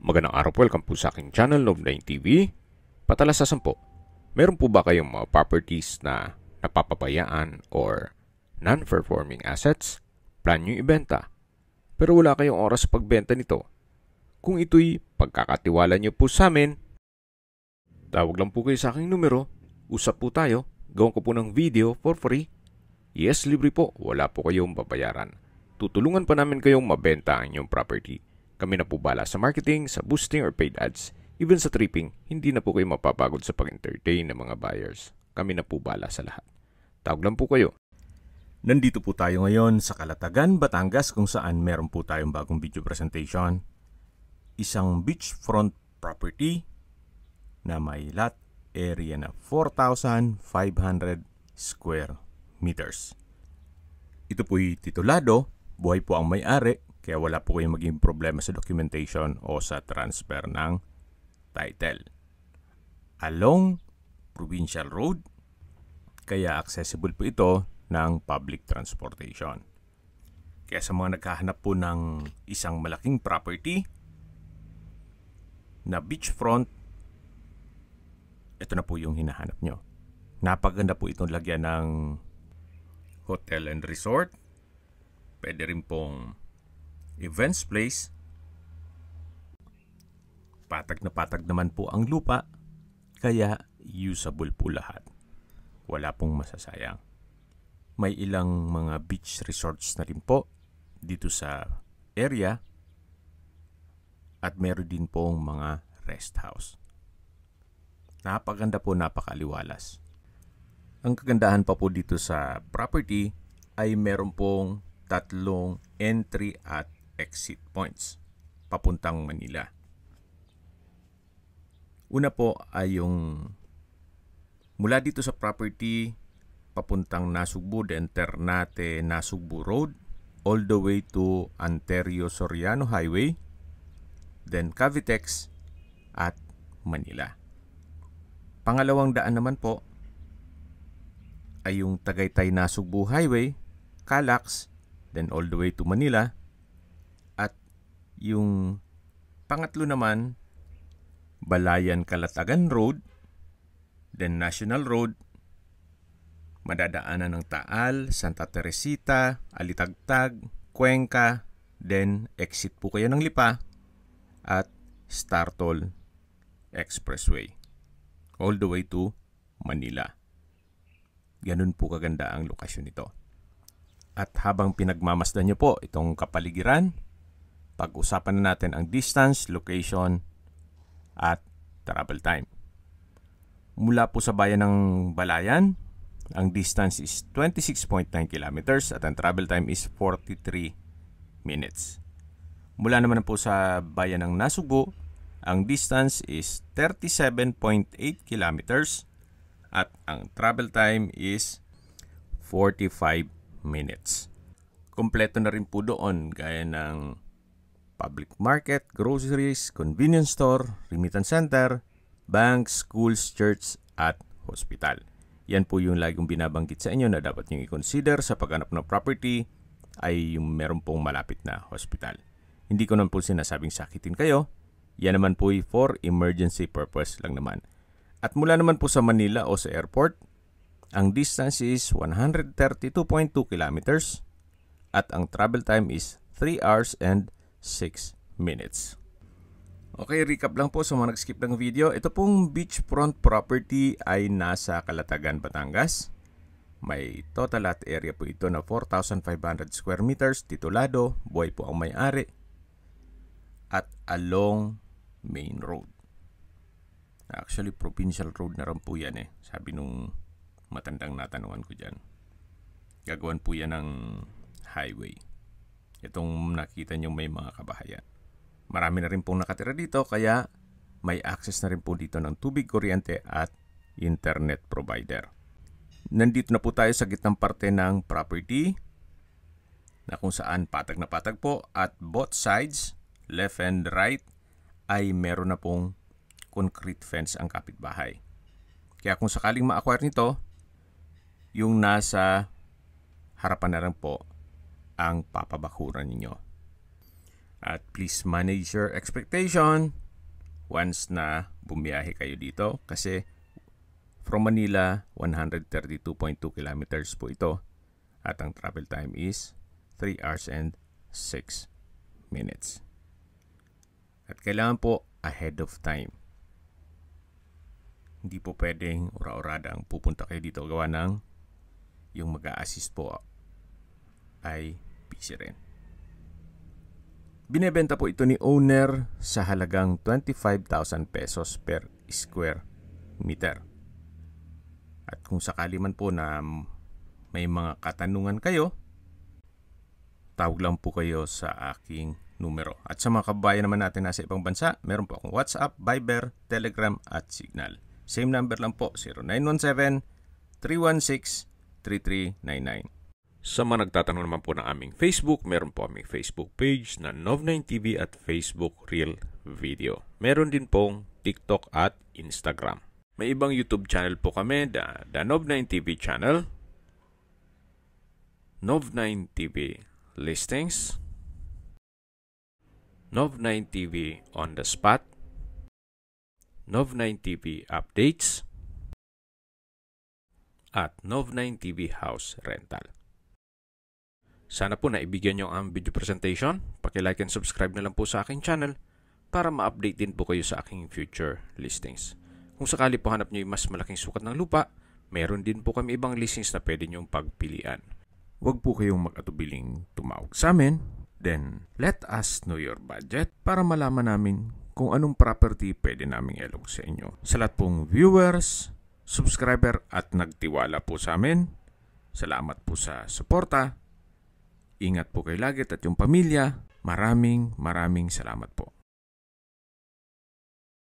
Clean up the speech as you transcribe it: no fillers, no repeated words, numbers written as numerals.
Magandang araw po, welcome po sa aking channel, Love9 TV. Patalasasan po, meron po ba kayong mga properties na napapabayaan or non-performing assets? Plan nyo ibenta, pero wala kayong oras sa pagbenta nito. Kung ito'y pagkakatiwala nyo po sa amin, tawag lang po kayo sa aking numero, usap po tayo, gawin ko po ng video for free. Yes, libre po, wala po kayong babayaran. Tutulungan pa namin kayong mabenta ang inyong property. Kami na po bala sa marketing, sa boosting or paid ads. Even sa tripping, hindi na po kayo mapapagod sa pag-entertain ng mga buyers. Kami na po bala sa lahat. Tawag lang po kayo. Nandito po tayo ngayon sa Calatagan, Batangas kung saan meron po tayong bagong video presentation. Isang beachfront property na may lot area na 4,500 square meters. Ito po'y titulado, buhay po ang may-ari, kaya wala po kayong maging problema sa documentation o sa transfer ng title. Along Provincial Road, kaya accessible po ito ng public transportation. Kaya sa mga naghahanap po ng isang malaking property na beachfront, ito na po yung hinahanap nyo. Napaganda po itong lagyan ng hotel and resort. Pwede rin pong events place. Patag na patag naman po ang lupa, kaya usable po lahat. Wala pong masasayang. May ilang mga beach resorts na rin po dito sa area at meron din pong mga rest house. Napaganda po, napakaliwalas. Ang kagandahan pa po dito sa property ay meron pong tatlong entry at exit points papuntang Manila. Una po ay yung mula dito sa property papuntang Nasugbu, then Ternate Nasugbu Road, all the way to Anterio Soriano Highway, then Cavitex at Manila. Pangalawang daan naman po ay yung Tagaytay Nasugbu Highway, Calax, then all the way to Manila. At yung pangatlo naman, Balayan Calatagan Road, then National Road, madadaanan ng Taal, Santa Teresita, Alitagtag, Cuenca, then exit po kayo ng Lipa at Startol Expressway, all the way to Manila. Ganun po kaganda ang lokasyon nito. At habang pinagmamasdan nyo po itong kapaligiran, pag-usapan na natin ang distance, location, at travel time. Mula po sa bayan ng Balayan, ang distance is 26.9 kilometers at ang travel time is 43 minutes. Mula naman po sa bayan ng Nasugbu, ang distance is 37.8 kilometers at ang travel time is 45 minutes. Kompleto na rin po doon gaya ng public market, groceries, convenience store, remittance center, banks, schools, church at hospital. Yan po yung laging binabanggit sa inyo na dapat nyo i-consider sa paghanap ng property ay yung meron pong malapit na hospital. Hindi ko naman po sinasabing sakitin kayo. Yan naman po for emergency purpose lang naman. At mula naman po sa Manila o sa airport, ang distance is 132.2 kilometers at ang travel time is 3 hours and 6 minutes. Okay, recap lang po sa mga nag-skip ng video. Ito pong beachfront property ay nasa Calatagan, Batangas. May total lot area po ito na 4,500 square meters, titulado, buhay po ang may-ari, at along main road. Actually, provincial road na rin po yan eh. Sabi nung matandang natanungan ko dyan. Gagawan po yan ng highway. Itong nakita nyo may mga kabahayan. Marami na rin pong nakatira dito kaya may access na rin po dito ng tubig, kuryente at internet provider. Nandito na po tayo sa gitnang parte ng property na kung saan patag na patag po at both sides, left and right, ay meron na pong concrete fence ang kapitbahay. Kaya kung sakaling ma-acquire nito, yung nasa harapan na rin po ang papabakuran ninyo. At please manage your expectation once na bumiyahe kayo dito kasi from Manila, 132.2 kilometers po ito at ang travel time is 3 hours and 6 minutes. At kailangan po ahead of time. Hindi po pwedeng ura-urada ang pupunta kayo dito gawa ng yung mag-a-assist po ay busy rin. Binebenta po ito ni owner sa halagang 25,000 pesos per square meter. At kung sakali man po na may mga katanungan kayo, tawag lang po kayo sa aking numero. At sa mga kababayan naman natin nasa ibang bansa, meron po akong WhatsApp, Viber, Telegram at Signal. Same number lang po, 0917-316-3399. Sa mga nagtatanong naman po ng aming Facebook, meron po aming Facebook page na Nov9TV at Facebook Real Video. Meron din pong TikTok at Instagram. May ibang YouTube channel po kami, the Nov9TV channel, Nov9TV Listings, Nov9TV On The Spot, Nov9TV Updates, at Nov9TV House Rental. Sana po naibigyan nyo ang video presentation. Paki-like and subscribe na lang po sa aking channel para ma-update din po kayo sa aking future listings. Kung sakali po hanap nyo yung mas malaking sukat ng lupa, meron din po kami ibang listings na pwede nyong pagpilian. Huwag po kayong mag-atubiling tumawag sa amin. Then, let us know your budget para malaman namin kung anong property pwede naming ilog sa inyo. Sa lahat pong viewers, subscriber at nagtiwala po sa amin, salamat po sa suporta. Ingat po kayo lagi at yung pamilya. Maraming salamat po.